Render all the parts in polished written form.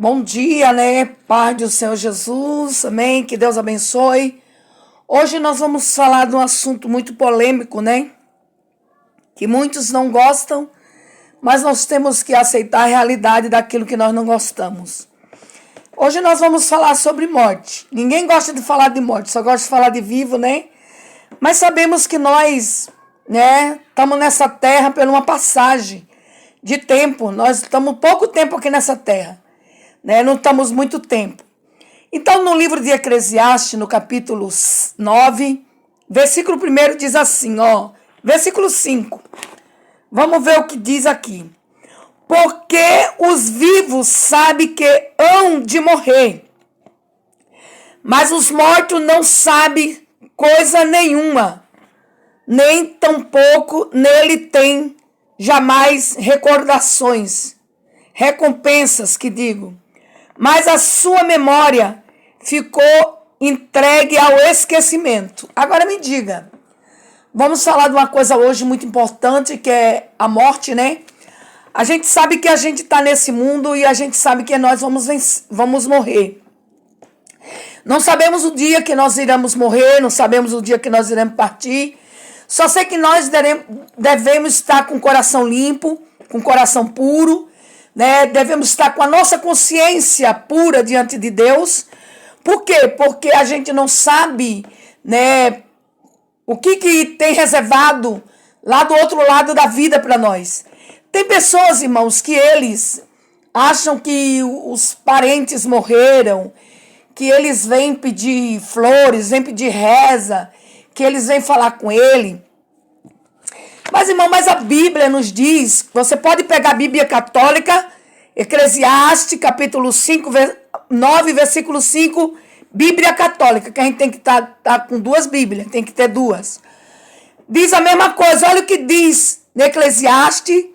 Bom dia, né? Paz do Senhor Jesus, amém? Que Deus abençoe. Hoje nós vamos falar de um assunto muito polêmico, né? Que muitos não gostam, mas nós temos que aceitar a realidade daquilo que nós não gostamos. Hoje nós vamos falar sobre morte. Ninguém gosta de falar de morte, só gosta de falar de vivo, né? Mas sabemos que nós, né, estamos nessa terra por uma passagem de tempo. Nós estamos pouco tempo aqui nessa terra, né? Não estamos muito tempo. Então, no livro de Eclesiastes, no capítulo 9, versículo 1 diz assim, ó, versículo 5. Vamos ver o que diz aqui. Porque os vivos sabem que hão de morrer, mas os mortos não sabem coisa nenhuma, nem tampouco nele tem jamais recordações, recompensas, que digo. Mas a sua memória ficou entregue ao esquecimento. Agora me diga, vamos falar de uma coisa hoje muito importante, que é a morte, né? A gente sabe que a gente está nesse mundo e a gente sabe que nós vamos morrer. Não sabemos o dia que nós iremos morrer, não sabemos o dia que nós iremos partir. Só sei que nós devemos estar com o coração limpo, com o coração puro, né? Devemos estar com a nossa consciência pura diante de Deus. Por quê? Porque a gente não sabe, né, o que tem reservado lá do outro lado da vida para nós. Tem pessoas, irmãos, que eles acham que os parentes morreram, que eles vêm pedir flores, vêm pedir reza, que eles vêm falar com ele. Mas, irmão, a Bíblia nos diz, você pode pegar a Bíblia católica, Eclesiastes, capítulo 5, 9, versículo 5, Bíblia católica, que a gente tem que estar com duas Bíblias, tem que ter duas. Diz a mesma coisa, olha o que diz no Eclesiastes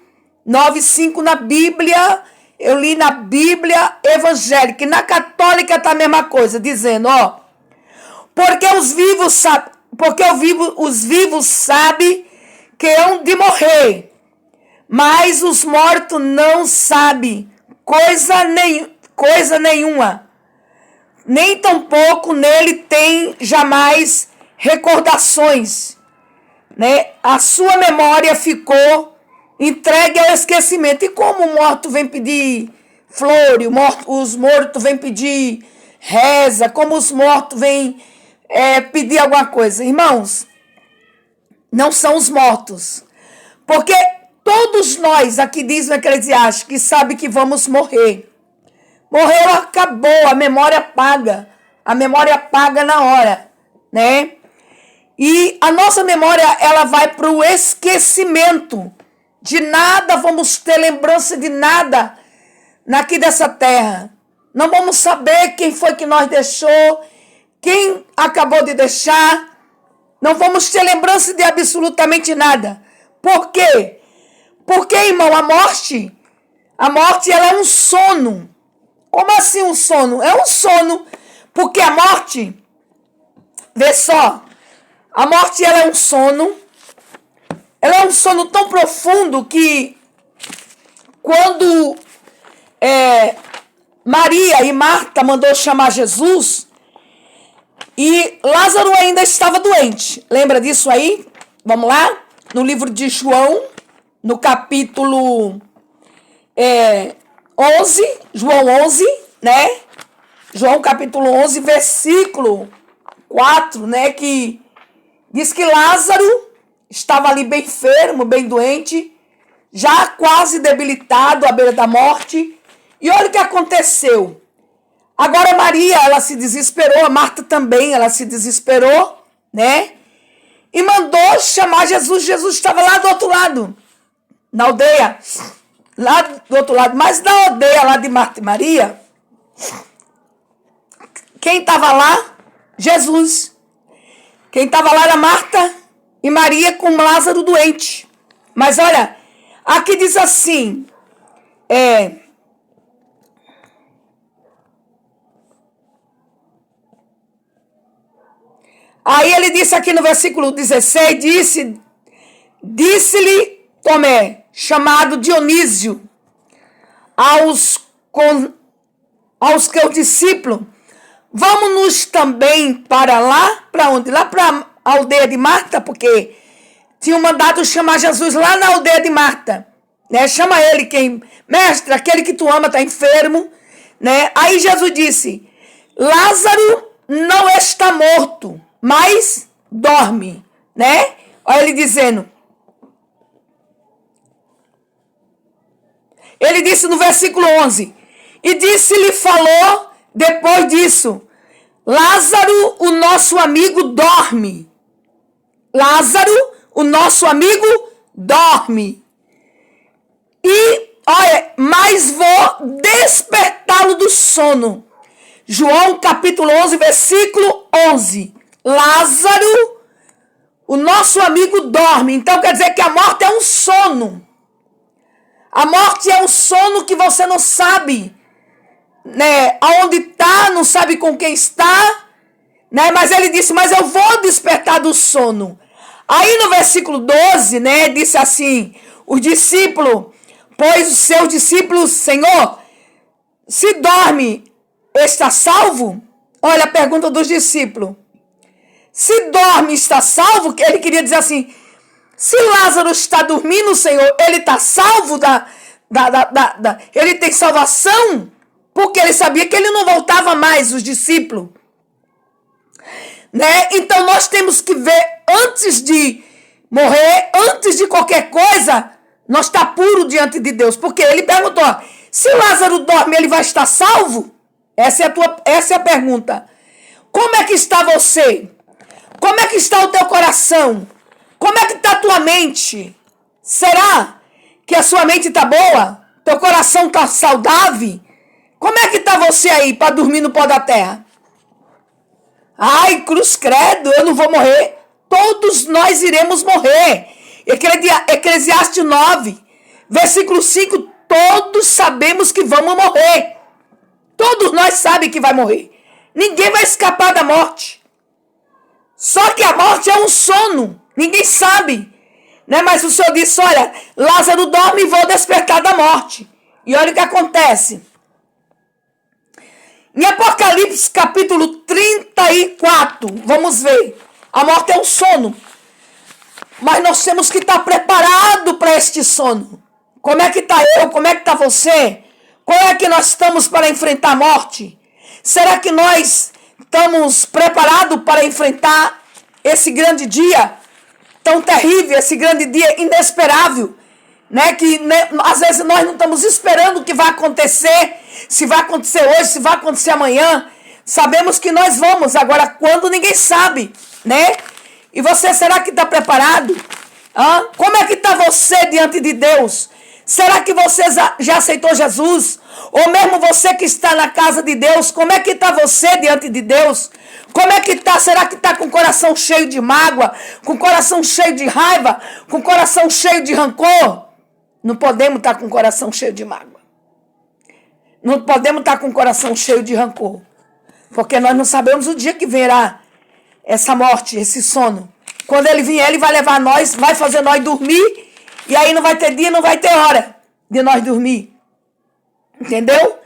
9:5 na Bíblia, eu li na Bíblia evangélica, e na católica está a mesma coisa, dizendo, ó, porque os vivos sabem que hão de morrer, mas os mortos não sabem coisa nenhuma, nem tampouco nele tem jamais recordações, né? A sua memória ficou entregue ao esquecimento. E como o morto vem pedir flores, os mortos vêm pedir reza, como os mortos vêm pedir alguma coisa. Irmãos, não são os mortos. Porque todos nós, aqui diz no Eclesiastes, que sabe que vamos morrer. Morreu, acabou, a memória apaga. A memória apaga na hora, né? E a nossa memória, ela vai para o esquecimento. De nada vamos ter lembrança de nada aqui dessa terra. Não vamos saber quem foi que nós deixou, quem acabou de deixar. Não vamos ter lembrança de absolutamente nada. Por quê? Porque, irmão, a morte ela é um sono. Como assim um sono? É um sono, porque a morte, vê só, a morte ela é um sono. Ela é um sono tão profundo que quando Maria e Marta mandou chamar Jesus e Lázaro ainda estava doente. Lembra disso aí? Vamos lá? No livro de João, no capítulo 11, João 11, né? João capítulo 11, versículo 4, né? Que diz que Lázaro estava ali bem enfermo, bem doente, já quase debilitado à beira da morte. E olha o que aconteceu. Agora Maria, ela se desesperou, a Marta também, ela se desesperou, né? E mandou chamar Jesus. Jesus estava lá do outro lado, na aldeia, lá do outro lado. Mas na aldeia lá de Marta e Maria, quem estava lá? Jesus. Quem estava lá era Marta e Maria com Lázaro doente. Mas olha, aqui diz assim, aí ele disse aqui no versículo 16, disse-lhe Tomé, chamado Dionísio, aos aos seus discípulos: vamos também para lá, para onde? Lá para a aldeia de Marta, porque tinham mandado chamar Jesus lá na aldeia de Marta, né? Chama ele, mestre, aquele que tu ama está enfermo, né? Aí Jesus disse: Lázaro não está morto, mas dorme, né? Olha ele dizendo. Ele disse no versículo 11: e disse-lhe, falou depois disso: Lázaro, o nosso amigo, dorme. Lázaro, o nosso amigo, dorme. E, olha, mas vou despertá-lo do sono. João capítulo 11, versículo 11. Lázaro, o nosso amigo, dorme. Então quer dizer que a morte é um sono. A morte é um sono que você não sabe, né, aonde está, não sabe com quem está, né? Mas ele disse: mas eu vou despertar do sono. Aí no versículo 12, né, disse assim: os discípulos, pois os seus discípulos: Senhor, se dorme, está salvo? Olha a pergunta dos discípulos. Se dorme, está salvo? Ele queria dizer assim: se Lázaro está dormindo, Senhor, ele está salvo ele tem salvação? Porque ele sabia que ele não voltava mais, os discípulos. Né? Então nós temos que ver, antes de morrer, antes de qualquer coisa, nós está puro diante de Deus. Porque ele perguntou: se Lázaro dorme, ele vai estar salvo? Essa é a pergunta. Como é que está você? Como é que está o teu coração? Como é que está a tua mente? Será que a sua mente está boa? Teu coração está saudável? Como é que está você aí para dormir no pó da terra? Ai, cruz credo, eu não vou morrer. Todos nós iremos morrer. Eclesiastes 9, versículo 5, todos sabemos que vamos morrer. Todos nós sabemos que vai morrer. Ninguém vai escapar da morte. Só que a morte é um sono. Ninguém sabe. Né? Mas o Senhor disse: olha, Lázaro dorme e vou despertar da morte. E olha o que acontece. Em Apocalipse capítulo 34, vamos ver. A morte é um sono. Mas nós temos que estar preparados para este sono. Como é que está eu? Como é que está você? Como é que nós estamos para enfrentar a morte? Será que nós estamos preparados para enfrentar esse grande dia tão terrível, esse grande dia inesperável, né? Que às vezes nós não estamos esperando o que vai acontecer, se vai acontecer hoje, se vai acontecer amanhã. Sabemos que nós vamos, agora quando ninguém sabe, né? E você, será que está preparado? Como é que está você diante de Deus? Será que você já aceitou Jesus? Ou mesmo você que está na casa de Deus, como é que está você diante de Deus? Como é que está? Será que está com o coração cheio de mágoa? Com o coração cheio de raiva? Com o coração cheio de rancor? Não podemos estar com o coração cheio de mágoa. Não podemos estar com o coração cheio de rancor. Porque nós não sabemos o dia que virá essa morte, esse sono. Quando ele vier, ele vai levar nós, vai fazer nós dormir. E aí não vai ter dia, não vai ter hora de nós dormir. Entendeu?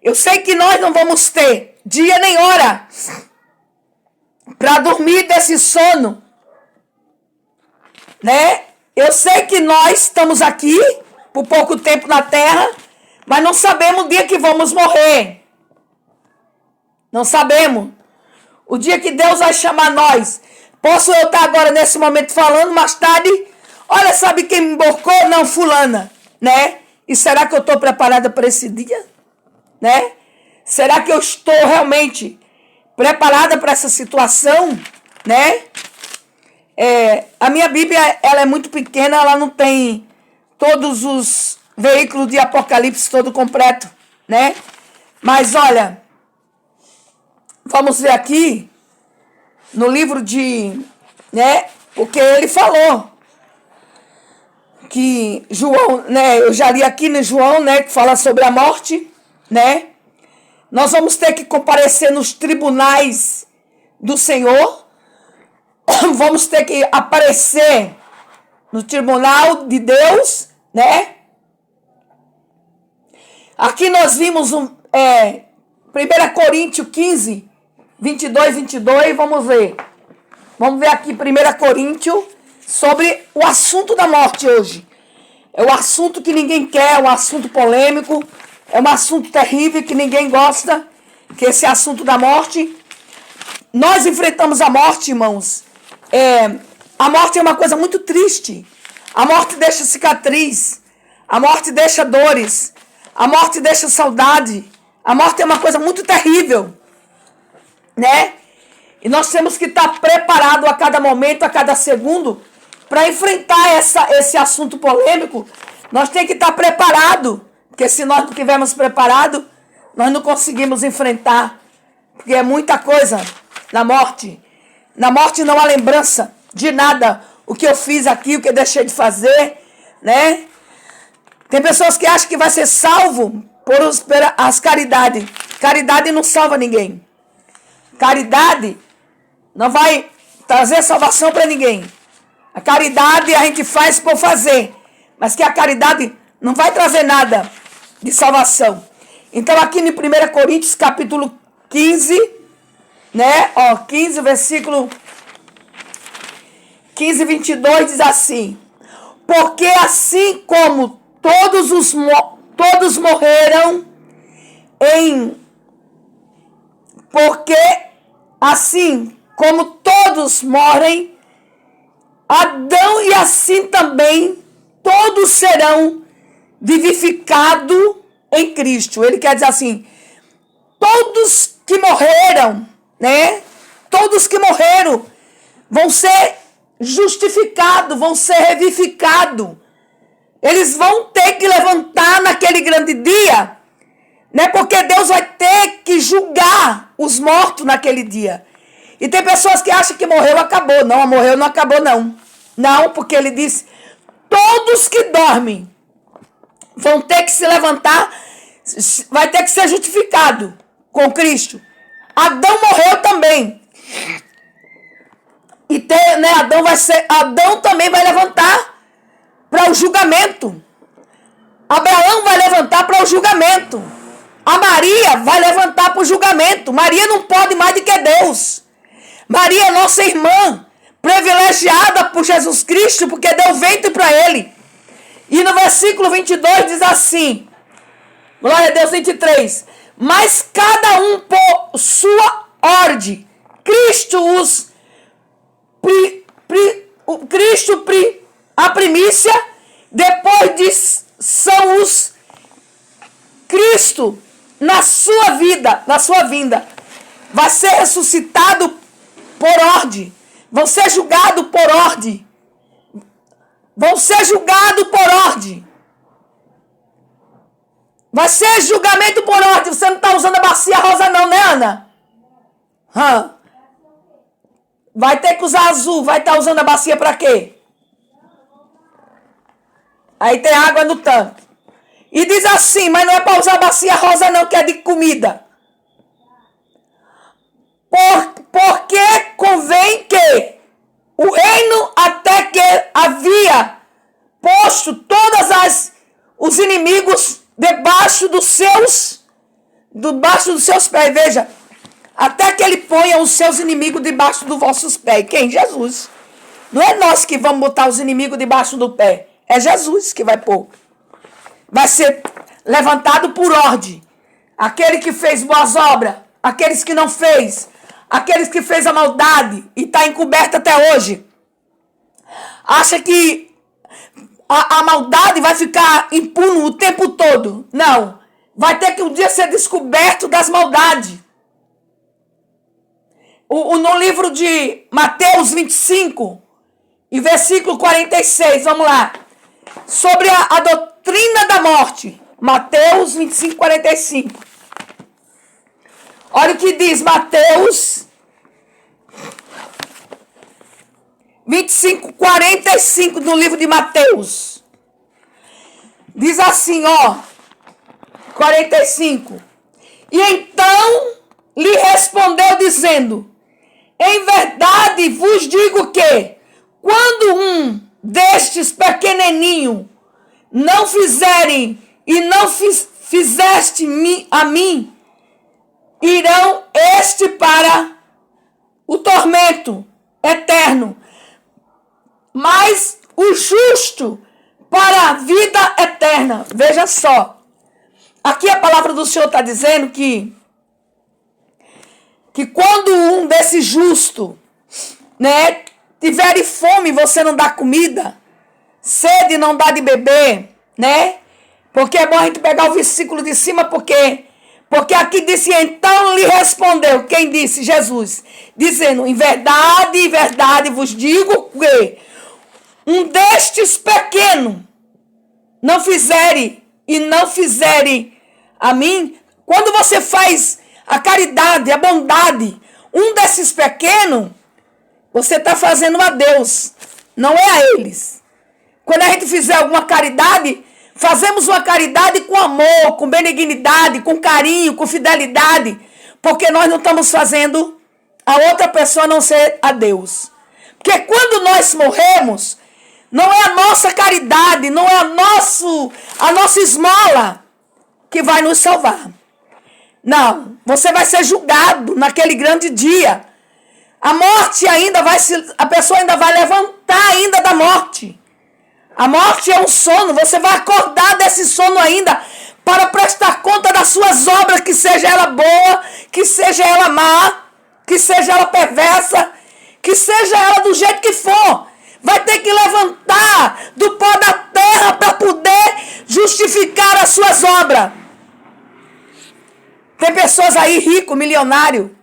Eu sei que nós não vamos ter dia nem hora para dormir desse sono. Né? Eu sei que nós estamos aqui por pouco tempo na terra, mas não sabemos o dia que vamos morrer. Não sabemos. O dia que Deus vai chamar nós. Posso eu estar agora nesse momento falando, mais tarde, olha, sabe quem me emborcou? Não, fulana, né? E será que eu estou preparada para esse dia? Né? Será que eu estou realmente preparada para essa situação? Né? A minha Bíblia, ela é muito pequena, ela não tem todos os veículos de Apocalipse todo completo, né? Mas olha, vamos ver aqui no livro de, né? Porque ele falou que João, né? Eu já li aqui no João, né? Que fala sobre a morte, né? Nós vamos ter que comparecer nos tribunais do Senhor. Vamos ter que aparecer no tribunal de Deus, né? Aqui nós vimos 1 Coríntios 15, 22, 22, vamos ver. Vamos ver aqui 1 Coríntios sobre o assunto da morte hoje. É um assunto que ninguém quer, é um assunto polêmico, é um assunto terrível que ninguém gosta, que esse assunto da morte. Nós enfrentamos a morte, irmãos. A morte é uma coisa muito triste. A morte deixa cicatriz, a morte deixa dores, a morte deixa saudade. A morte é uma coisa muito terrível, né? E nós temos que estar preparados a cada momento, a cada segundo, para enfrentar esse assunto polêmico. Nós temos que estar preparados, porque se nós não estivermos preparados, nós não conseguimos enfrentar, porque é muita coisa na morte. Na morte não há lembrança de nada, o que eu fiz aqui, o que eu deixei de fazer, né? Tem pessoas que acham que vai ser salvo por as caridades. Caridade não salva ninguém. Caridade não vai trazer salvação para ninguém. A caridade a gente faz por fazer, mas que a caridade não vai trazer nada de salvação. Então aqui em 1 Coríntios capítulo 15, né? 15, versículo 15, 22 diz assim: porque assim como todos morreram porque assim como todos morrem, Adão e assim também todos serão vivificados em Cristo. Ele quer dizer assim, todos que morreram, né? Todos que morreram vão ser justificados, vão ser revivificados. Eles vão ter que levantar naquele grande dia, né? Porque Deus vai ter que julgar os mortos naquele dia. E tem pessoas que acham que morreu, acabou. Não, morreu, não acabou, não. Não, porque ele disse, todos que dormem vão ter que se levantar, vai ter que ser justificado com Cristo. Adão morreu também. E né, Adão também vai levantar para o julgamento. Abraão vai levantar para o julgamento. A Maria vai levantar para o julgamento. Maria não pode mais do que Deus. Maria é nossa irmã, privilegiada por Jesus Cristo, porque deu ventre para ele. E no versículo 22 diz assim, glória a Deus, 23, mas cada um por sua ordem, a primícia, depois são os Cristo na sua vinda, vai ser ressuscitado por ordem, vão ser julgados por ordem, vai ser julgamento por ordem. Você não está usando a bacia rosa não, né, Ana? Vai ter que usar azul, vai estar usando a bacia para quê? Aí tem água no tanque. E diz assim, mas não é para usar a bacia rosa não, que é de comida. Porque convém que o reino até que havia posto os inimigos debaixo dos seus pés. Veja, até que ele ponha os seus inimigos debaixo dos vossos pés. Quem? Jesus. Não é nós que vamos botar os inimigos debaixo do pé. É Jesus que vai pôr. Vai ser levantado por ordem. Aquele que fez boas obras, aqueles que não fez, aqueles que fez a maldade e está encoberto até hoje. Acha que a maldade vai ficar impune o tempo todo. Não. Vai ter que um dia ser descoberto das maldades. No livro de Mateus 25, e versículo 46, vamos lá. Sobre a doutrina da morte. Mateus 25, 45. Olha o que diz Mateus 25, 45 no livro de Mateus. Diz assim, 45. E então lhe respondeu dizendo, em verdade vos digo que, quando um destes pequenininhos não fizerem e não fizeste a mim, irão para o tormento eterno, mas o justo para a vida eterna. Veja só, aqui a palavra do Senhor está dizendo que quando um desse justo, né, tiver fome, você não dá comida, sede não dá de beber, né? Porque é bom a gente pegar o versículo de cima, porque aqui disse, então lhe respondeu, quem disse? Jesus, dizendo, em verdade vos digo que um destes pequenos não fizerem a mim. Quando você faz a caridade, a bondade, um desses pequenos, você está fazendo a Deus, não é a eles. Quando a gente fizer alguma caridade, fazemos uma caridade com amor, com benignidade, com carinho, com fidelidade, porque nós não estamos fazendo a outra pessoa a não ser a Deus. Porque quando nós morremos, não é a nossa caridade, não é a nossa esmola que vai nos salvar. Não, você vai ser julgado naquele grande dia. A morte a pessoa ainda vai levantar ainda da morte. A morte é um sono, você vai acordar desse sono ainda para prestar conta das suas obras, que seja ela boa, que seja ela má, que seja ela perversa, que seja ela do jeito que for. Vai ter que levantar do pó da terra para poder justificar as suas obras. Tem pessoas aí, rico, milionário,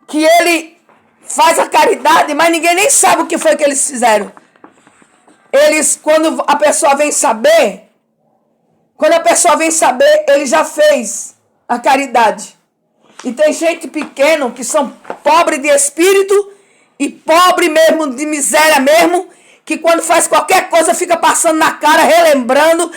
que ele faz a caridade, mas ninguém nem sabe o que foi que eles fizeram. Quando a pessoa vem saber, ele já fez a caridade. E tem gente pequena que são pobres de espírito e pobre mesmo, de miséria mesmo, que quando faz qualquer coisa fica passando na cara, relembrando.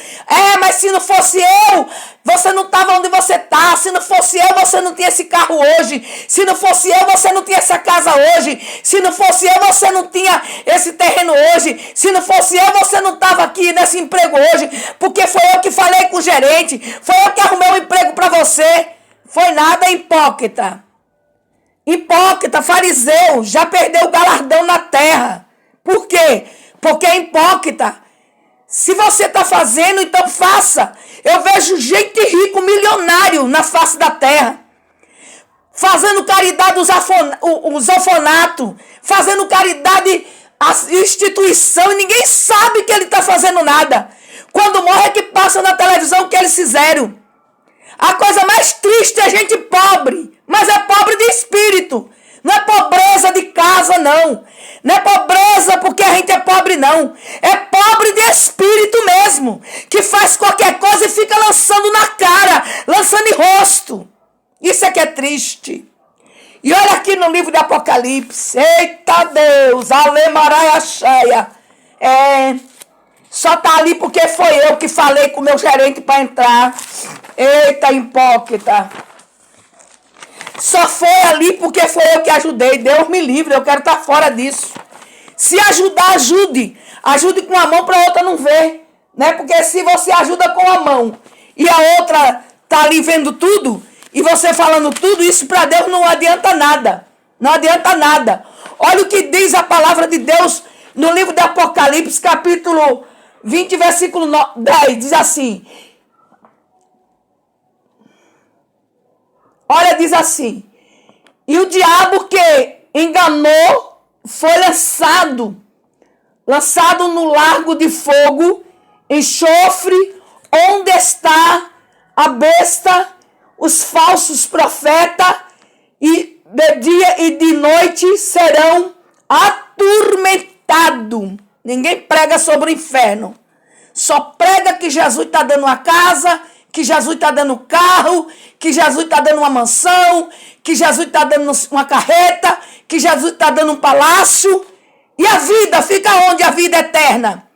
Mas se não fosse eu, você não estava onde você está. Se não fosse eu, você não tinha esse carro hoje. Se não fosse eu, você não tinha essa casa hoje. Se não fosse eu, você não tinha esse terreno hoje. Se não fosse eu, você não estava aqui nesse emprego hoje. Porque foi eu que falei com o gerente. Foi eu que arrumei um emprego para você. Foi nada, hipócrita. Hipócrita, fariseu, já perdeu o galardão na terra. Por quê? Porque é hipócrita. Se você está fazendo, então faça. Eu vejo gente rico, milionário na face da terra, fazendo caridade os orfanatos, fazendo caridade às instituições, e ninguém sabe que ele está fazendo nada. Quando morre é que passa na televisão o que eles fizeram. A coisa mais triste é gente pobre, mas é pobre de espírito. Não é pobreza de casa, não. Não é pobreza porque a gente é pobre, não. É pobre de espírito mesmo, que faz qualquer coisa e fica lançando na cara, lançando em rosto. Isso é que é triste. E olha aqui no livro de Apocalipse. Eita Deus, Alemaraia Cheia. Só tá ali porque foi eu que falei com o meu gerente para entrar. Eita, hipócrita. Só foi ali porque foi eu que ajudei. Deus me livre, eu quero estar fora disso. Se ajudar, ajude. Ajude com a mão para a outra não ver. Né? Porque se você ajuda com a mão e a outra tá ali vendo tudo, e você falando tudo, isso para Deus não adianta nada. Não adianta nada. Olha o que diz a palavra de Deus no livro de Apocalipse, capítulo 20, versículo 10. Diz assim. Olha, diz assim. E o diabo que enganou foi lançado no lago de fogo, enxofre, onde está a besta, os falsos profetas, e de dia e de noite serão atormentados. Ninguém prega sobre o inferno. Só prega que Jesus está dando uma casa, que Jesus está dando um carro, que Jesus está dando uma mansão, que Jesus está dando uma carreta, que Jesus está dando um palácio. E a vida fica onde? A vida eterna.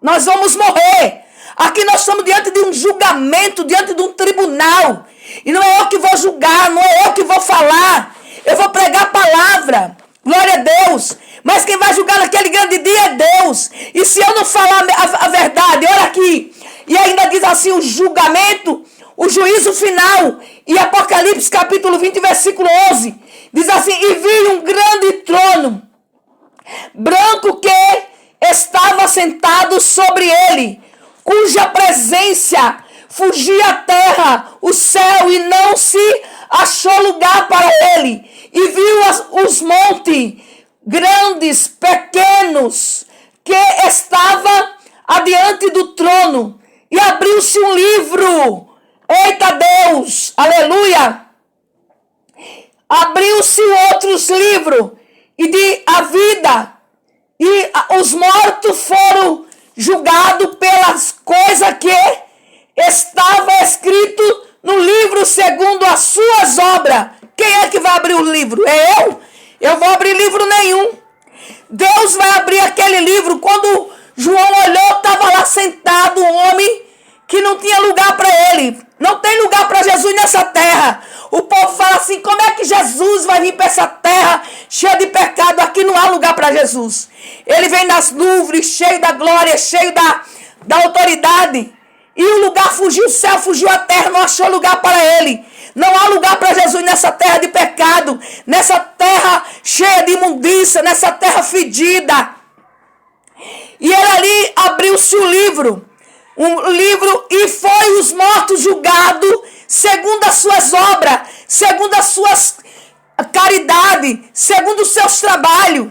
Nós vamos morrer. Aqui nós estamos diante de um julgamento, diante de um tribunal. E não é eu que vou julgar, não é eu que vou falar. Eu vou pregar a palavra. Glória a Deus. Mas quem vai julgar naquele grande dia é Deus. E se eu não falar a verdade, olha aqui. E ainda diz assim, o julgamento, o juízo final. E Apocalipse capítulo 20, versículo 11, diz assim: e vi um grande trono, branco, que estava sentado sobre ele, cuja presença fugia a terra, o céu, e não se achou lugar para ele. E viu os montes, grandes, pequenos, que estava adiante do trono, e abriu-se um livro. Eita Deus, aleluia! Abriu-se outros livros, e de a vida, e os mortos foram julgados pelas coisas que estava escrito no livro segundo as suas obras. Quem é que vai abrir o livro? É eu? Eu vou abrir livro nenhum. Deus vai abrir aquele livro. Quando João olhou, estava lá sentado um homem que não tinha lugar para ele. Não tem lugar para Jesus nessa terra. O povo fala assim: como é que Jesus vai vir para essa terra cheia de pecado? Aqui não há lugar para Jesus. Ele vem nas nuvens, cheio da glória, cheio da autoridade. E o lugar fugiu, o céu fugiu a terra, não achou lugar para ele. Não há lugar para Jesus nessa terra de pecado, nessa terra cheia de imundícia, nessa terra fedida. E ele ali abriu-se o livro, e foi os mortos julgados segundo as suas obras, segundo as suas caridades, segundo os seus trabalhos.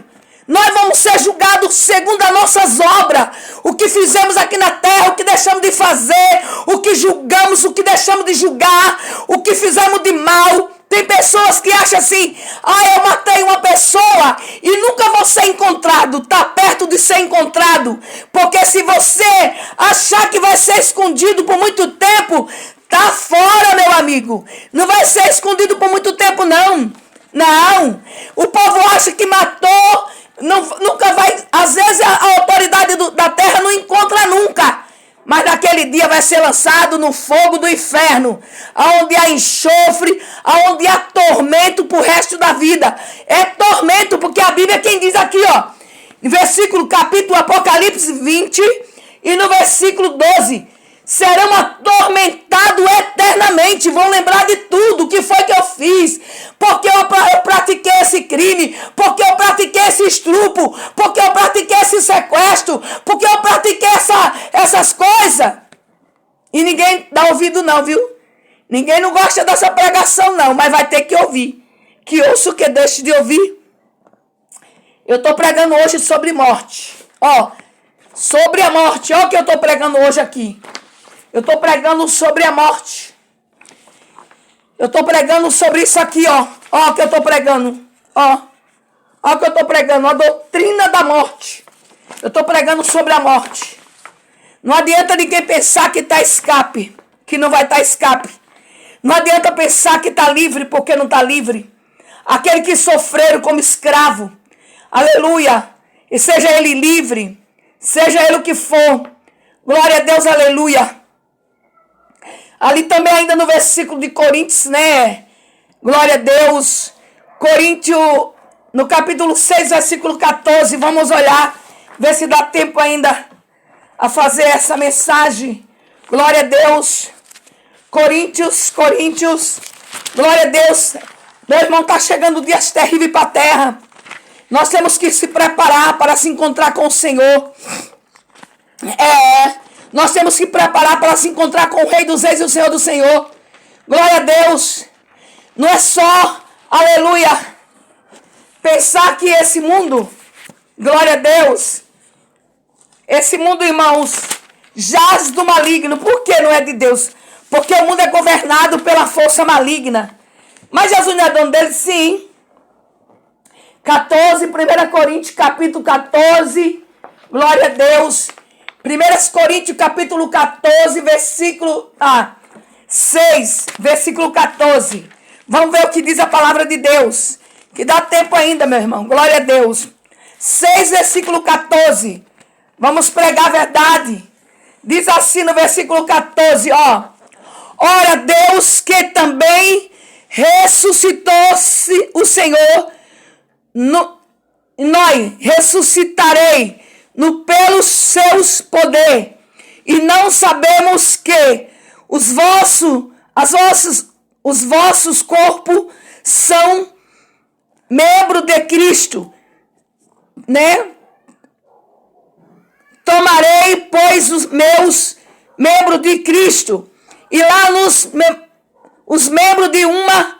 Nós vamos ser julgados segundo as nossas obras, o que fizemos aqui na terra, o que deixamos de fazer, o que julgamos, o que deixamos de julgar, o que fizemos de mal. Tem pessoas que acham assim: eu matei uma pessoa e nunca vou ser encontrado. Está perto de ser encontrado, porque se você achar que vai ser escondido por muito tempo, tá fora, meu amigo. Não vai ser escondido por muito tempo, não. Não. O povo acha que matou, nunca vai. Às vezes a autoridade da terra não encontra nunca. Mas naquele dia vai ser lançado no fogo do inferno, aonde há enxofre, aonde há tormento pro resto da vida. É tormento, porque a Bíblia quem diz aqui, no versículo, capítulo Apocalipse 20, e no versículo 12, serão atormentados eternamente, vão lembrar de tudo, que foi que eu fiz, porque eu pratiquei esse crime, porque eu pratiquei esse estupro, porque eu pratiquei esse sequestro, porque eu pratiquei essas coisas. E ninguém dá ouvido não, viu? Ninguém não gosta dessa pregação não, mas vai ter que ouvir. Que ouça o que deixe de ouvir. Eu estou pregando hoje sobre morte. Sobre a morte. Olha o que eu estou pregando hoje aqui. Eu estou pregando sobre a morte. Eu estou pregando sobre isso aqui, ó. Ó o que eu estou pregando. Ó o que eu estou pregando. A doutrina da morte. Eu estou pregando sobre a morte. Não adianta ninguém pensar que está escape. Que não vai estar escape. Não adianta pensar que está livre porque não está livre. Aquele que sofreram como escravo. Aleluia. E seja ele livre. Seja ele o que for. Glória a Deus, aleluia. Ali também ainda no versículo de Coríntios, né? Glória a Deus. Coríntios, no capítulo 6, versículo 14. Vamos olhar, ver se dá tempo ainda a fazer essa mensagem. Glória a Deus. Coríntios. Glória a Deus. Meu irmão, está chegando dias terríveis para a terra. Nós temos que se preparar para se encontrar com o Senhor. Nós temos que preparar para se encontrar com o Rei dos Reis e o Senhor do Senhor. Glória a Deus. Não é só, aleluia, pensar que esse mundo, glória a Deus, esse mundo, irmãos, jaz do maligno. Por que não é de Deus? Porque o mundo é governado pela força maligna. Mas Jesus não é dono dele? Sim. 1 Coríntios, capítulo 14, glória a Deus. 1 Coríntios, capítulo 14, versículo 6, versículo 14. Vamos ver o que diz a palavra de Deus. Que dá tempo ainda, meu irmão. Glória a Deus. 6, versículo 14. Vamos pregar a verdade. Diz assim no versículo 14, Ora, Deus que também ressuscitou-se o Senhor, nós ressuscitarei pelos seus poder, e não sabemos que os vossos os vossos corpos são membro de Cristo, né? Tomarei, pois, os meus membros de Cristo, e lá os membros de uma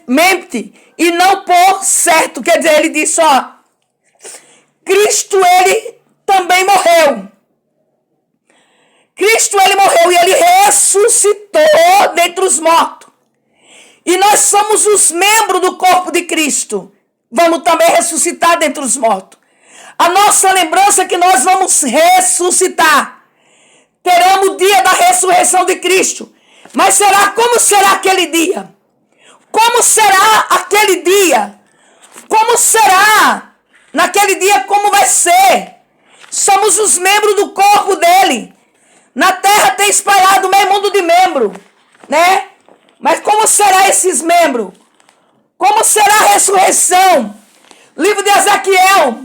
mente, e não por certo. Quer dizer, ele disse, ó, Cristo, ele também morreu. Cristo, ele morreu e ele ressuscitou dentre os mortos. E nós somos os membros do corpo de Cristo. Vamos também ressuscitar dentre os mortos. A nossa lembrança é que nós vamos ressuscitar. Teremos o dia da ressurreição de Cristo. Mas como será aquele dia? Como será aquele dia? Como será naquele dia? Como vai ser? Somos os membros do corpo dele. Na terra tem espalhado meio mundo de membro, né? Mas como será esses membros? Como será a ressurreição? Livro de Ezequiel.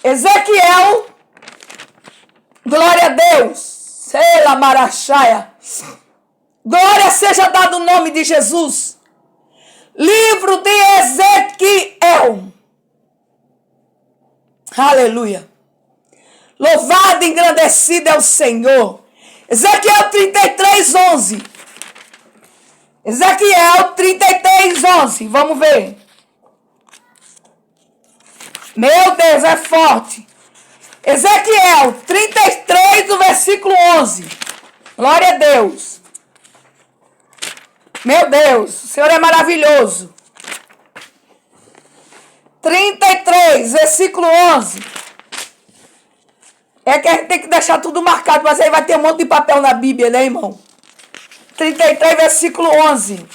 Ezequiel, glória a Deus. Sela Marachaia. Glória seja dado o nome de Jesus. Livro de Ezequiel. Aleluia. Louvado e engrandecido é o Senhor. Ezequiel 33, 11. Ezequiel 33, 11. Vamos ver. Meu Deus, é forte. Ezequiel 33, do versículo 11. Glória a Deus. Meu Deus, o Senhor é maravilhoso. 33, versículo 11. É que a gente tem que deixar tudo marcado, mas aí vai ter um monte de papel na Bíblia, né, irmão? 33, versículo 11.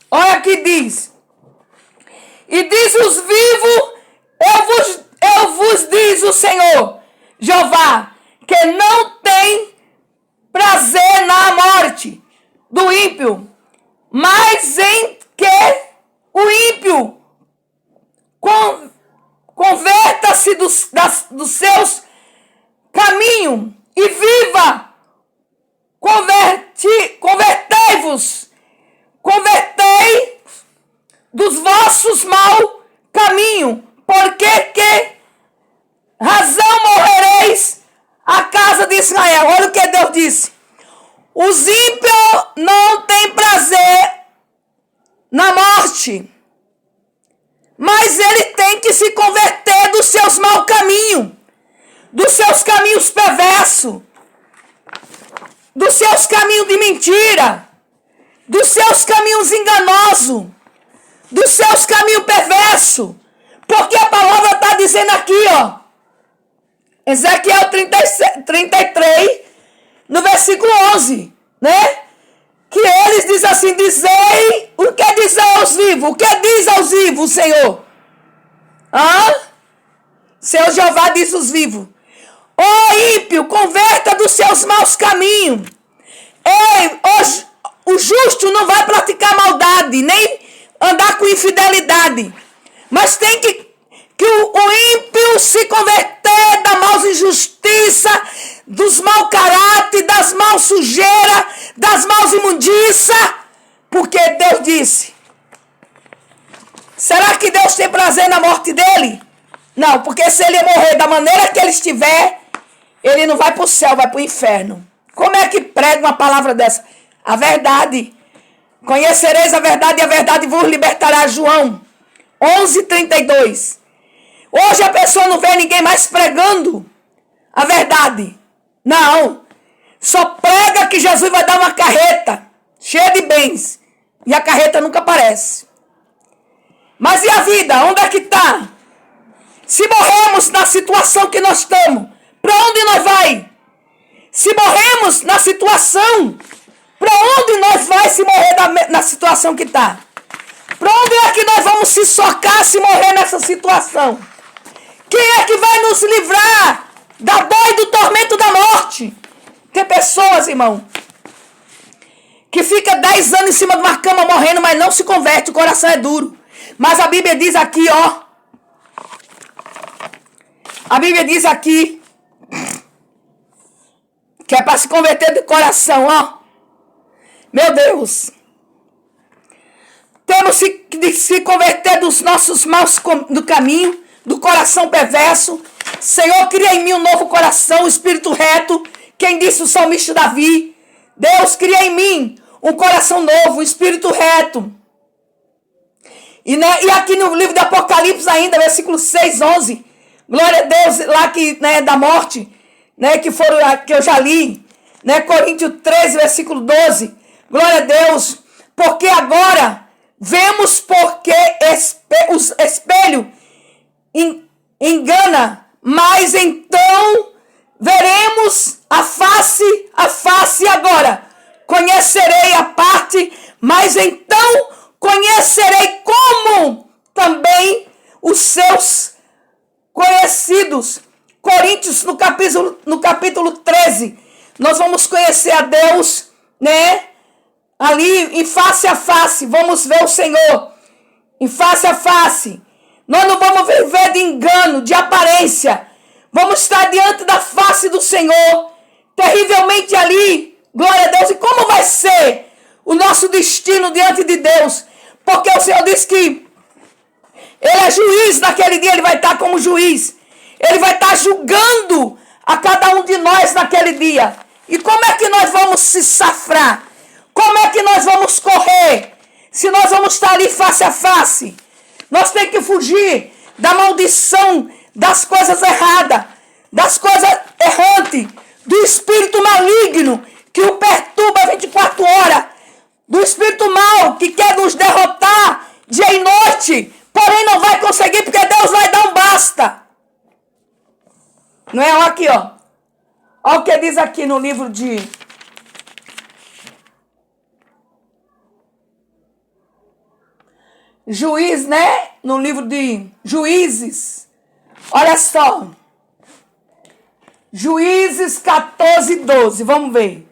Olha aqui diz. E diz os vivos, eu vos diz o Senhor, Jeová, que não tem prazer na morte do ímpio, mas em que o ímpio converta-se dos seus caminhos e viva. Convertei dos vossos maus caminhos, porque que razão morrereis a casa de Israel. Olha o que Deus disse. Os ímpios não têm prazer na morte, mas ele tem que se converter dos seus maus caminhos, dos seus caminhos perversos, dos seus caminhos de mentira, dos seus caminhos enganosos, dos seus caminhos perversos. Porque a palavra está dizendo aqui, ó, Ezequiel 33, no versículo 11, né? Que eles dizem assim, dizei, o que diz aos vivos? O que diz aos vivos, Senhor? Senhor Jeová diz aos vivos. Ó ímpio, converta dos seus maus caminhos. Ei, o justo não vai praticar maldade, nem andar com infidelidade. Mas tem que o ímpio se converter da mal injustiça, dos mau caráter, das mal sujeira, das mal imundiça. Porque Deus disse. Será que Deus tem prazer na morte dele? Não, porque se ele morrer da maneira que ele estiver, ele não vai para o céu, vai para o inferno. Como é que prega uma palavra dessa? A verdade. Conhecereis a verdade e a verdade vos libertará. João 11:32. Hoje a pessoa não vê ninguém mais pregando a verdade. Não. Só prega que Jesus vai dar uma carreta cheia de bens. E a carreta nunca aparece. Mas e a vida? Onde é que está? Se morremos na situação que nós estamos, para onde nós vai? Se morremos na situação, para onde nós vai se morrer na situação que está? Para onde é que nós vamos se socar se morrer nessa situação? Quem é que vai nos livrar da dor e do tormento da morte? Tem pessoas, irmão, que fica 10 anos em cima de uma cama morrendo, mas não se converte, o coração é duro. Mas a Bíblia diz aqui, ó. A Bíblia diz aqui, que é para se converter do coração, ó. Meu Deus. Temos que se converter dos nossos maus do caminho, do coração perverso. Senhor, cria em mim um novo coração, um espírito reto. Quem disse o salmista Davi? Deus, cria em mim um coração novo, um espírito reto. E aqui no livro de Apocalipse ainda, versículo 6, 11. Glória a Deus, lá que, da morte, que eu já li. Coríntios 13, versículo 12. Glória a Deus. Porque agora vemos porque o espelho engana, mas então veremos a face agora. Conhecerei a parte, mas então conhecerei como também os seus conhecidos. Coríntios, no capítulo 13, nós vamos conhecer a Deus, ali em face a face, vamos ver o Senhor em face a face. Nós não vamos viver de engano, de aparência. Vamos estar diante da face do Senhor, terrivelmente ali. Glória a Deus. E como vai ser o nosso destino diante de Deus? Porque o Senhor disse que Ele é juiz naquele dia, Ele vai estar como juiz. Ele vai estar julgando a cada um de nós naquele dia. E como é que nós vamos se safrar? Como é que nós vamos correr? Se nós vamos estar ali face a face. Nós temos que fugir da maldição, das coisas erradas, das coisas errantes, do espírito maligno que o perturba 24 horas, do espírito mau que quer nos derrotar dia e noite, porém não vai conseguir porque Deus vai dar um basta. Não é? Olha aqui, ó. Olha o que diz aqui no livro de Juiz, no livro de Juízes. Olha só. Juízes 14, 12. Vamos ver.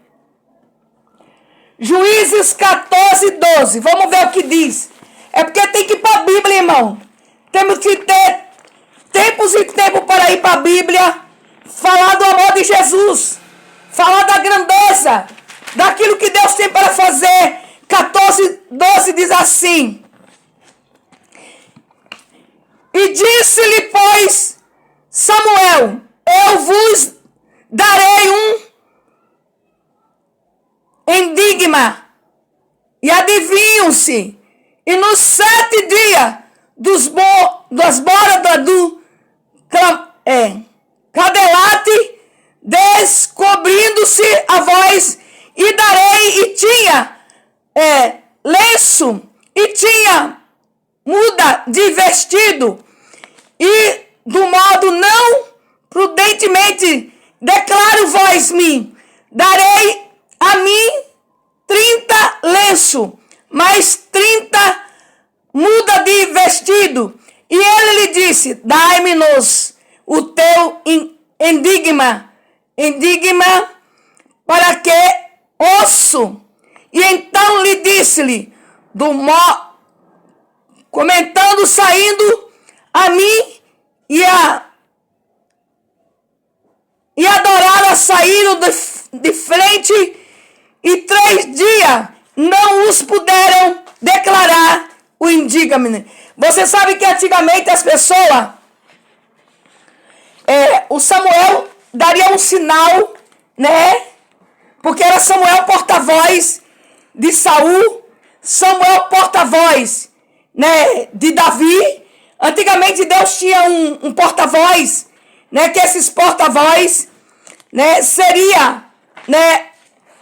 Juízes 14, 12. Vamos ver o que diz. É porque tem que ir para a Bíblia, irmão. Temos que ter tempos e tempo para ir para a Bíblia. Falar do amor de Jesus. Falar da grandeza. Daquilo que Deus tem para fazer. 14, 12 diz assim. E disse-lhe, pois, Samuel, eu vos darei um enigma. E adivinham-se. E nos 7 dias das bordas do cadelate, descobrindo-se a voz, e darei, e tinha lenço, e tinha muda de vestido, e do modo não prudentemente declaro vós-me, darei a mim 30 lenços, mais 30 muda de vestido. E ele lhe disse, dai-me-nos o teu enigma, para que ouço. E então lhe disse-lhe, comentando, saindo a mim, e adoraram, saíram de frente, e 3 dias não os puderam declarar o enigma. Você sabe que antigamente as pessoas, o Samuel daria um sinal, porque era Samuel porta-voz de Saul, Samuel porta-voz, de Davi. Antigamente Deus tinha um porta-voz, que esses porta-voz, seria,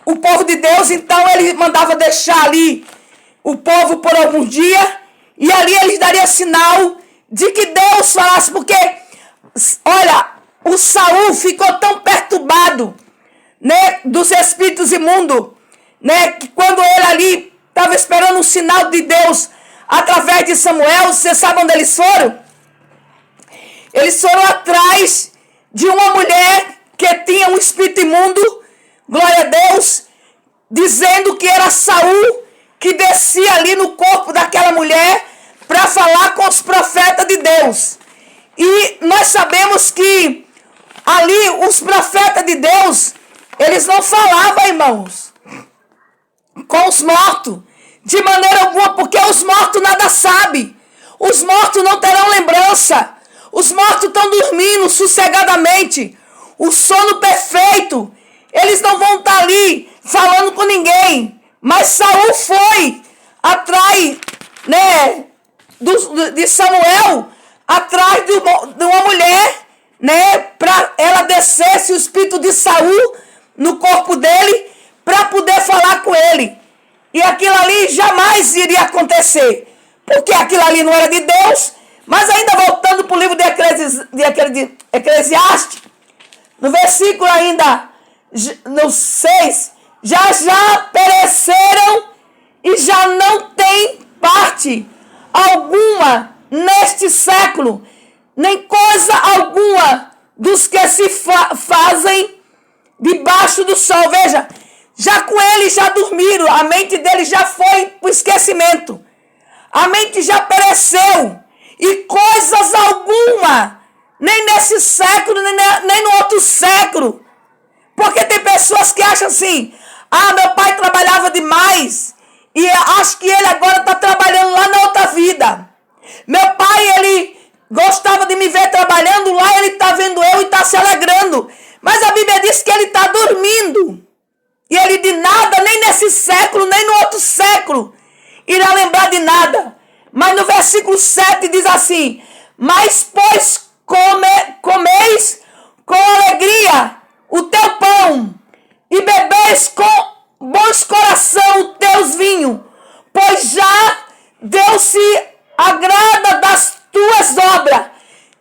o povo de Deus. Então ele mandava deixar ali o povo por algum dia, e ali eles dariam sinal de que Deus falasse, porque, olha, o Saul ficou tão perturbado, dos espíritos imundos, que quando ele ali estava esperando um sinal de Deus através de Samuel, você sabe onde eles foram? Eles foram atrás de uma mulher que tinha um espírito imundo, glória a Deus, dizendo que era Saul que descia ali no corpo daquela mulher para falar com os profetas de Deus. E nós sabemos que ali os profetas de Deus, Eles não falavam, irmãos, com os mortos, de maneira alguma, porque os mortos nada sabem. Os mortos não terão lembrança. Os mortos estão dormindo sossegadamente. O sono perfeito. Eles não vão estar ali falando com ninguém. Mas Saul foi atrás, né, de Samuel, atrás de uma mulher, né, para ela descesse o espírito de Saul no corpo dele, para poder falar com ele. E aquilo ali jamais iria acontecer, porque aquilo ali não era de Deus. Mas ainda voltando para o livro de Eclesiastes, no versículo ainda, no 6, já pereceram e já não tem parte alguma neste século, nem coisa alguma dos que se fazem debaixo do sol. Veja, já com ele já dormiram, a mente dele já foi para o esquecimento. A mente já pereceu. E coisas alguma, nem nesse século, nem no outro século. Porque tem pessoas que acham assim, meu pai trabalhava demais, e acho que ele agora está trabalhando lá na outra vida. Meu pai, ele gostava de me ver trabalhando lá, ele está vendo eu e está se alegrando. Mas a Bíblia diz que ele está dormindo. E ele de nada, nem nesse século, nem no outro século, irá lembrar de nada. Mas no versículo 7 diz assim: mas pois comeis com alegria o teu pão, e bebeis com bons coração o teus vinhos, pois já Deus se agrada das tuas obras.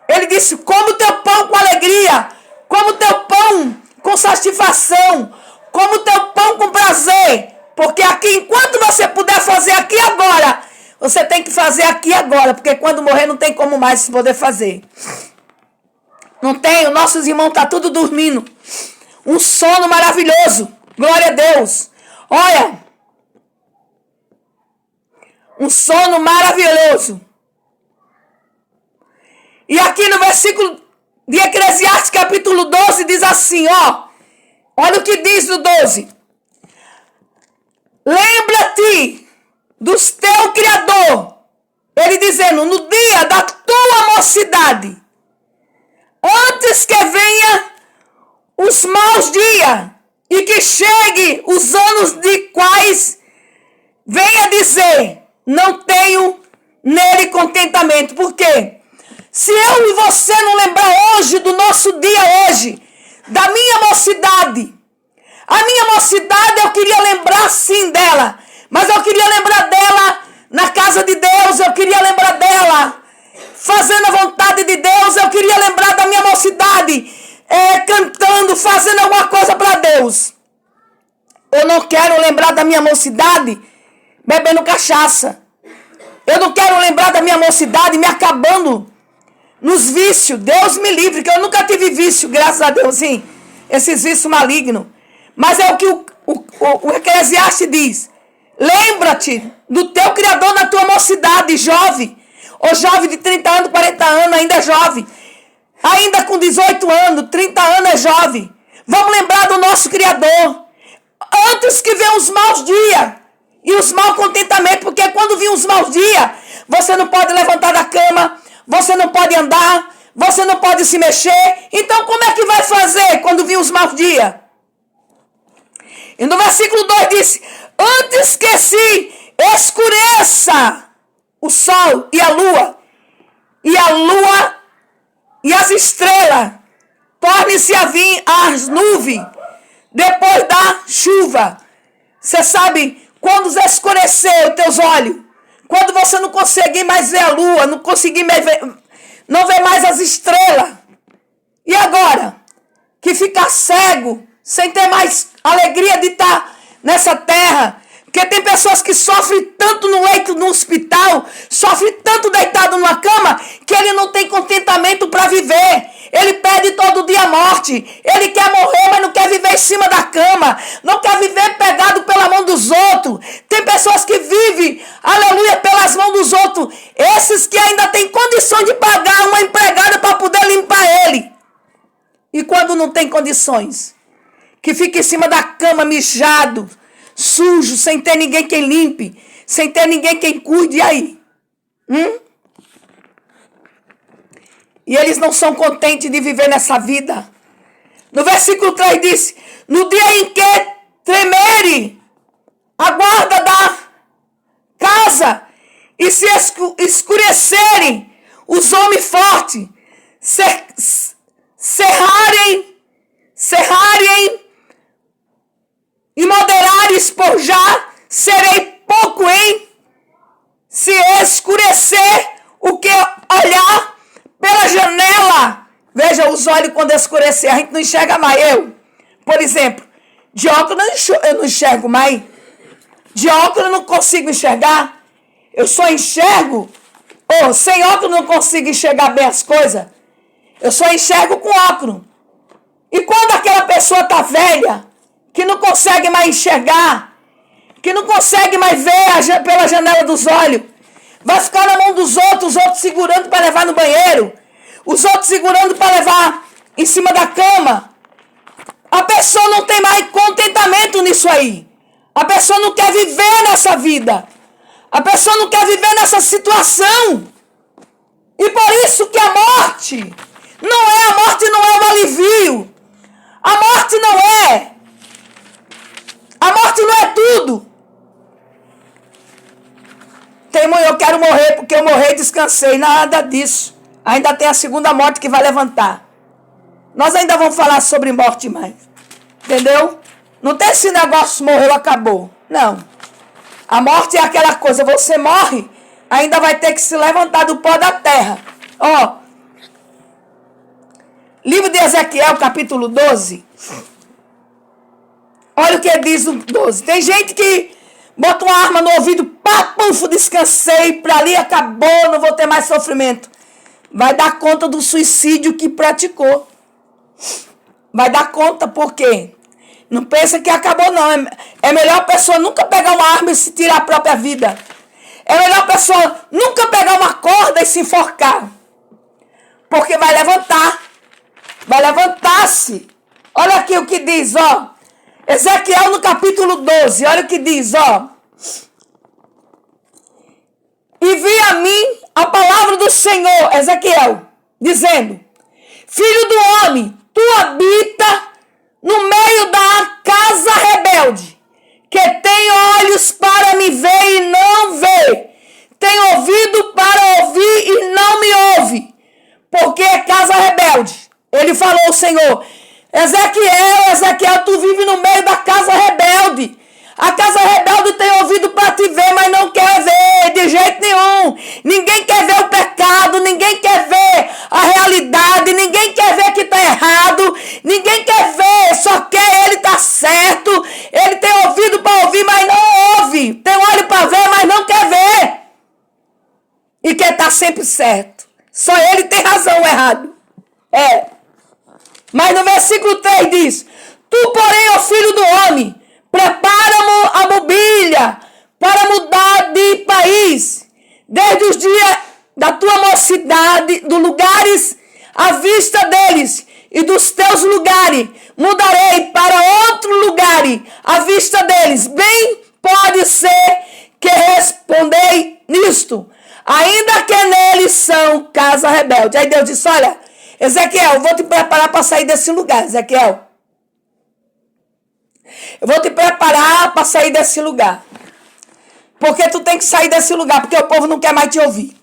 Ele disse: como o teu pão com alegria, como o teu pão com satisfação, como o teu pão com prazer. Porque aqui, enquanto você puder fazer aqui agora, você tem que fazer aqui agora, porque quando morrer não tem como mais poder fazer. Não tem, os nossos irmãos estão tudo dormindo. Um sono maravilhoso. Glória a Deus. Olha. Um sono maravilhoso. E aqui no versículo de Eclesiastes, capítulo 12, diz assim, olha o que diz no 12. Lembra-te dos teu Criador. Ele dizendo, no dia da tua mocidade, antes que venha os maus dias, e que chegue os anos de quais venha dizer, não tenho nele contentamento. Por quê? Se eu e você não lembrar hoje do nosso dia hoje, da minha mocidade, a minha mocidade eu queria lembrar sim dela, mas eu queria lembrar dela na casa de Deus, eu queria lembrar dela fazendo a vontade de Deus, eu queria lembrar da minha mocidade, cantando, fazendo alguma coisa para Deus. Eu não quero lembrar da minha mocidade bebendo cachaça. Eu não quero lembrar da minha mocidade me acabando nos vícios. Deus me livre, que eu nunca tive vício, graças a Deus, sim. Esses vícios malignos. Mas é o que o Eclesiastes diz. Lembra-te do teu Criador na tua mocidade, jovem. Ou jovem de 30 anos, 40 anos, ainda é jovem. Ainda com 18 anos, 30 anos é jovem. Vamos lembrar do nosso Criador. Antes que venham os maus dias e os maus contentamentos. Porque quando vir os maus dias, você não pode levantar da cama, você não pode andar, você não pode se mexer. Então como é que vai fazer quando vir os maus dias? E no versículo 2 diz, antes que se escureça o sol e a lua e as estrelas, torne-se a vir as nuvens, depois da chuva. Você sabe, quando escurecer os teus olhos, quando você não conseguir mais ver a lua, não conseguir mais ver, não ver mais as estrelas, e agora? Que ficar cego, sem ter mais alegria de estar nessa terra. Porque tem pessoas que sofrem tanto no leito no hospital, sofrem tanto deitado numa cama, que ele não tem contentamento para viver. Ele pede todo dia a morte. Ele quer morrer, mas não quer viver em cima da cama. Não quer viver pegado pela mão dos outros. Tem pessoas que vivem, aleluia, pelas mãos dos outros. Esses que ainda têm condições de pagar uma empregada para poder limpar ele. E quando não tem condições, que fica em cima da cama mijado, sujo, sem ter ninguém quem limpe, sem ter ninguém quem cuide, e aí? E eles não são contentes de viver nessa vida. No versículo 3 diz: no dia em que tremerem a guarda da casa e se escurecerem os homens fortes, cerrarem e moderar e espojar, serei pouco em se escurecer o que olhar pela janela. Veja, os olhos quando escurecer, a gente não enxerga mais. Eu, por exemplo, de óculos eu não enxergo mais. De óculos eu não consigo enxergar. Eu só enxergo, sem óculos eu não consigo enxergar bem as coisas. Eu só enxergo com óculos. E quando aquela pessoa está velha, que não consegue mais enxergar, que não consegue mais ver pela janela dos olhos, vai ficar na mão dos outros, os outros segurando para levar no banheiro, os outros segurando para levar em cima da cama. A pessoa não tem mais contentamento nisso aí. A pessoa não quer viver nessa vida. A pessoa não quer viver nessa situação. E por isso que a morte não é um alivio. A morte não é. A morte não é tudo. Eu quero morrer porque eu morri e descansei. Nada disso. Ainda tem a segunda morte que vai levantar. Nós ainda vamos falar sobre morte mais. Entendeu? Não tem esse negócio, morreu, acabou. Não. A morte é aquela coisa, você morre, ainda vai ter que se levantar do pó da terra. Livro de Ezequiel, capítulo 12. Olha o que diz no 12. Tem gente que bota uma arma no ouvido, pufo, descansei, pra ali acabou, não vou ter mais sofrimento. Vai dar conta do suicídio que praticou. Vai dar conta, por quê? Não pensa que acabou, não. É melhor a pessoa nunca pegar uma arma e se tirar a própria vida. É melhor a pessoa nunca pegar uma corda e se enforcar. Porque vai levantar. Vai levantar-se. Olha aqui o que diz, Ezequiel no capítulo 12. Olha o que diz, E vi a mim a palavra do Senhor, Ezequiel, dizendo: filho do homem, tu habita no meio da casa rebelde, que tem olhos para me ver e não vê, tem ouvido para ouvir e não me ouve, porque é casa rebelde. Ele falou, o Senhor: Ezequiel, tu vive no meio da casa rebelde. A casa rebelde tem ouvido para te ver, mas não quer ver de jeito nenhum. Ninguém quer ver o pecado, ninguém quer ver a realidade, ninguém quer ver que está errado, ninguém quer ver, só quer ele estar certo. Ele tem ouvido para ouvir, mas não ouve. Tem olho para ver, mas não quer ver. E quer estar sempre certo. Só ele tem razão ou errado. Mas no versículo 3 diz: tu, porém, ó filho do homem, prepara a mobília para mudar de país, desde os dias da tua mocidade, dos lugares à vista deles, e dos teus lugares mudarei para outro lugar à vista deles. Bem pode ser que respondei nisto, ainda que neles são casa rebelde. Aí Deus disse: olha, Ezequiel, eu vou te preparar para sair desse lugar, Ezequiel. Eu vou te preparar para sair desse lugar. Porque tu tem que sair desse lugar, porque o povo não quer mais te ouvir.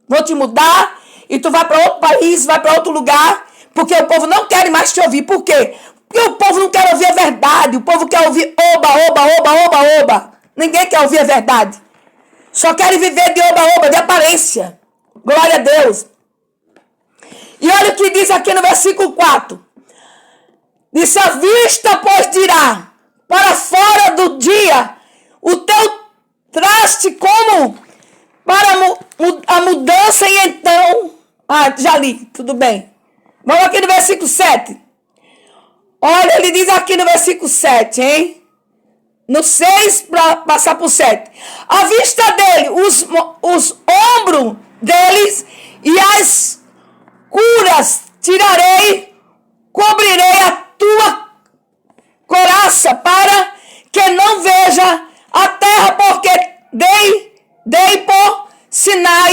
Vou te mudar e tu vai para outro país, vai para outro lugar, porque o povo não quer mais te ouvir. Por quê? Porque o povo não quer ouvir a verdade. O povo quer ouvir oba, oba, oba, oba, oba. Ninguém quer ouvir a verdade. Só querem viver de oba, oba, de aparência. Glória a Deus. E olha o que diz aqui no versículo 4. Disse: a vista, pois, dirá para fora do dia o teu traste como para a mudança, e então... já li, tudo bem. Vamos aqui no versículo 7. Olha, ele diz aqui no versículo 7, hein? No 6 para passar para o 7. À vista dele, os ombros deles e as curas tirarei, cobrirei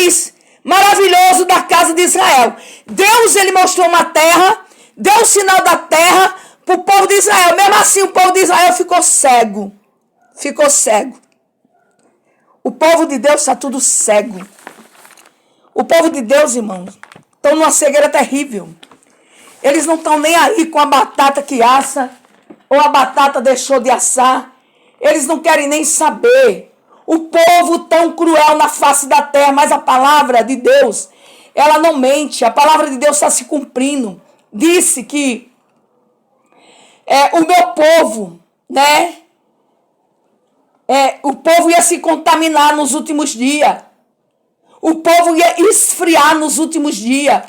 mais maravilhoso da casa de Israel. Deus, ele mostrou uma terra, deu o sinal da terra para o povo de Israel. Mesmo assim, o povo de Israel ficou cego. Ficou cego. O povo de Deus está tudo cego. O povo de Deus, irmãos, estão numa cegueira terrível. Eles não estão nem aí com a batata que assa, ou a batata deixou de assar. Eles não querem nem saber. O povo tão cruel na face da terra, mas a palavra de Deus, ela não mente. A palavra de Deus está se cumprindo. Disse que o meu povo, né? O povo ia se contaminar nos últimos dias. O povo ia esfriar nos últimos dias.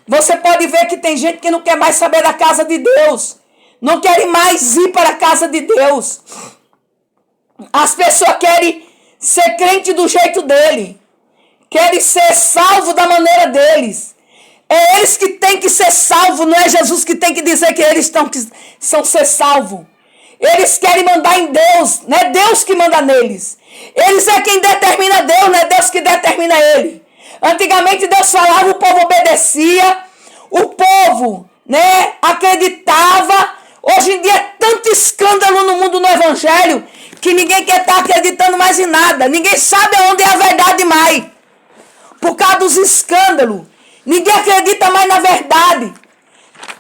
Você pode ver que tem gente que não quer mais saber da casa de Deus. Não querem mais ir para a casa de Deus. As pessoas querem ser crente do jeito dele. Querem ser salvo da maneira deles. É eles que têm que ser salvos, não é Jesus que tem que dizer que eles são ser salvos. Eles querem mandar em Deus, não é Deus que manda neles. Eles é quem determina Deus, não é Deus que determina ele. Antigamente Deus falava, o povo obedecia, o povo, né, acreditava. Hoje em dia é tanto escândalo no mundo no evangelho que ninguém quer estar acreditando mais em nada. Ninguém sabe onde é a verdade mais. Por causa dos escândalos. Ninguém acredita mais na verdade.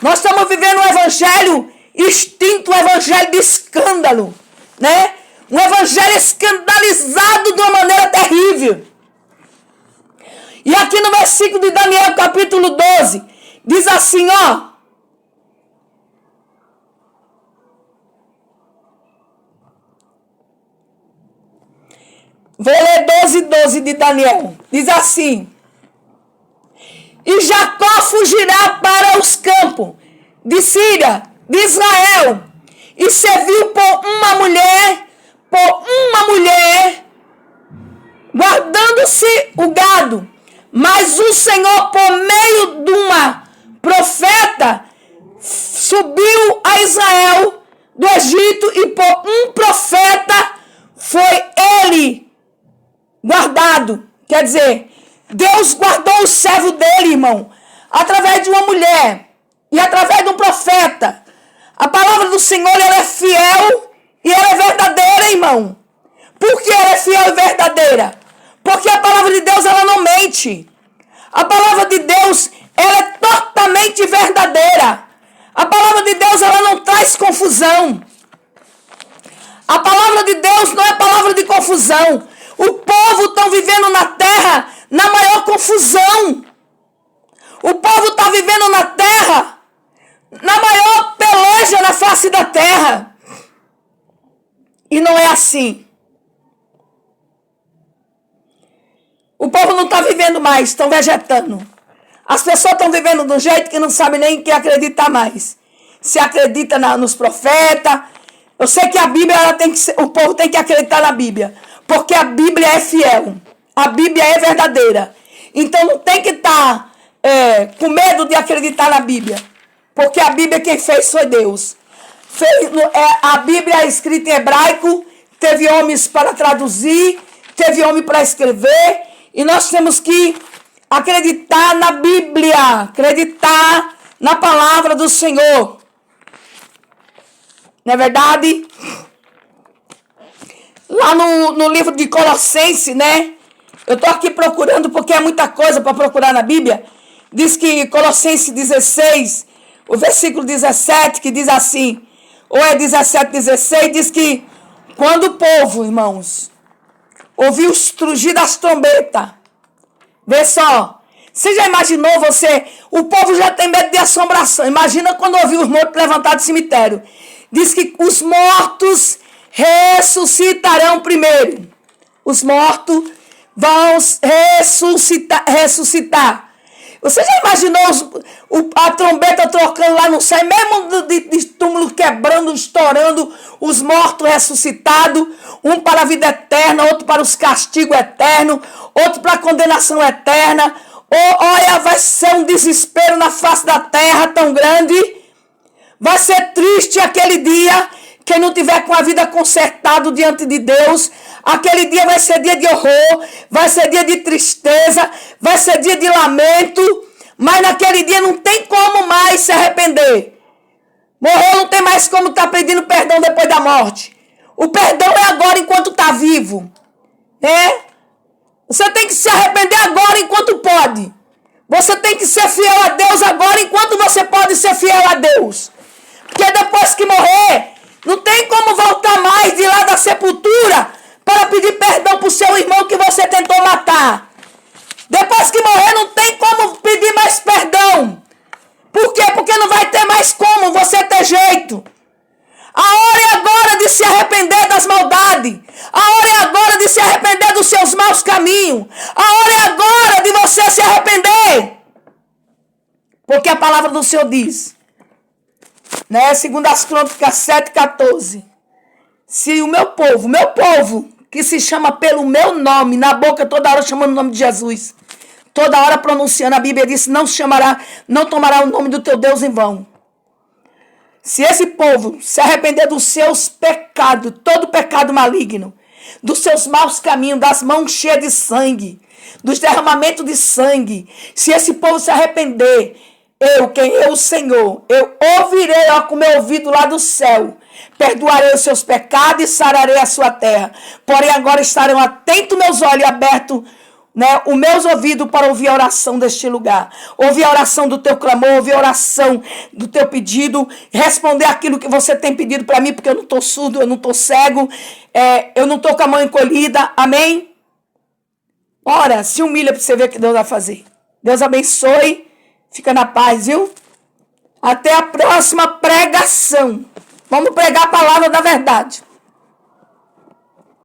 Nós estamos vivendo um evangelho extinto, um evangelho de escândalo, né? Um evangelho escandalizado de uma maneira terrível. E aqui no versículo de Daniel, capítulo 12, diz assim, ó. Vou ler 12 de Daniel. Diz assim. E Jacó fugirá para os campos de Síria, de Israel, e serviu por uma mulher, guardando-se o gado. Mas o Senhor, por meio de uma profeta, subiu a Israel do Egito, e por um profeta foi ele guardado. Quer dizer, Deus guardou o servo dele, irmão, através de uma mulher e através de um profeta. A palavra do Senhor, ela é fiel e ela é verdadeira, irmão. Por que ela é fiel e verdadeira? Porque a palavra de Deus, ela não mente. A palavra de Deus, ela é totalmente verdadeira. A palavra de Deus, ela não traz confusão. A palavra de Deus não é palavra de confusão. O povo está vivendo na terra na maior confusão. O povo está vivendo na terra na maior peleja na face da terra. E não é assim. O povo não está vivendo mais, estão vegetando. As pessoas estão vivendo de um jeito que não sabem nem em que acreditar mais. Se acredita nos profetas. Eu sei que a Bíblia, o povo tem que acreditar na Bíblia. Porque a Bíblia é fiel. A Bíblia é verdadeira. Então não tem que estar com medo de acreditar na Bíblia. Porque a Bíblia quem fez foi Deus. A Bíblia é escrita em hebraico. Teve homens para traduzir. Teve homem para escrever. E nós temos que acreditar na Bíblia. Acreditar na palavra do Senhor. Não é verdade? Lá no livro de Colossenses, né? Eu estou aqui procurando porque é muita coisa para procurar na Bíblia. Diz que Colossenses 16, o versículo 17, que diz assim, ou é 17, 16, diz que quando o povo, irmãos, ouviu os trugir das trombetas, vê só, você já imaginou o povo já tem medo de assombração, imagina quando ouviu os mortos levantados do cemitério. Diz que os mortos ressuscitarão primeiro. Os mortos vão ressuscitar. Você já imaginou a trombeta trocando lá no céu, mesmo de túmulo quebrando, estourando, os mortos ressuscitados, um para a vida eterna, outro para os castigos eternos, outro para a condenação eterna. Olha, vai ser um desespero na face da terra tão grande. Vai ser triste aquele dia Quem não tiver com a vida consertada diante de Deus, aquele dia vai ser dia de horror, vai ser dia de tristeza, vai ser dia de lamento, mas naquele dia não tem como mais se arrepender. Morreu, não tem mais como estar pedindo perdão depois da morte. O perdão é agora enquanto está vivo. Né? Você tem que se arrepender agora enquanto pode. Você tem que ser fiel a Deus agora enquanto você pode ser fiel a Deus. Porque depois que morrer, não tem como voltar mais de lá da sepultura para pedir perdão para o seu irmão que você tentou matar. Depois que morrer, não tem como pedir mais perdão. Por quê? Porque não vai ter mais como você ter jeito. A hora é agora de se arrepender das maldades. A hora é agora de se arrepender dos seus maus caminhos. A hora é agora de você se arrepender. Porque a palavra do Senhor diz, né? Segundo as Crônicas 7:14. Se o meu povo, que se chama pelo meu nome, na boca toda hora chamando o nome de Jesus, toda hora pronunciando, a Bíblia diz, não tomará o nome do teu Deus em vão. Se esse povo se arrepender dos seus pecados, todo pecado maligno, dos seus maus caminhos, das mãos cheias de sangue, dos derramamentos de sangue, se esse povo se arrepender, o Senhor, eu ouvirei com o meu ouvido lá do céu, perdoarei os seus pecados e sararei a sua terra. Porém agora estarão atentos meus olhos abertos, né, os meus ouvidos para ouvir a oração deste lugar, ouvir a oração do teu clamor, ouvir a oração do teu pedido, responder aquilo que você tem pedido para mim, porque eu não estou surdo, eu não estou cego, eu não estou com a mão encolhida, amém? Ora, se humilha para você ver o que Deus vai fazer. Deus abençoe, fica na paz, viu? Até a próxima pregação. Vamos pregar a palavra da verdade.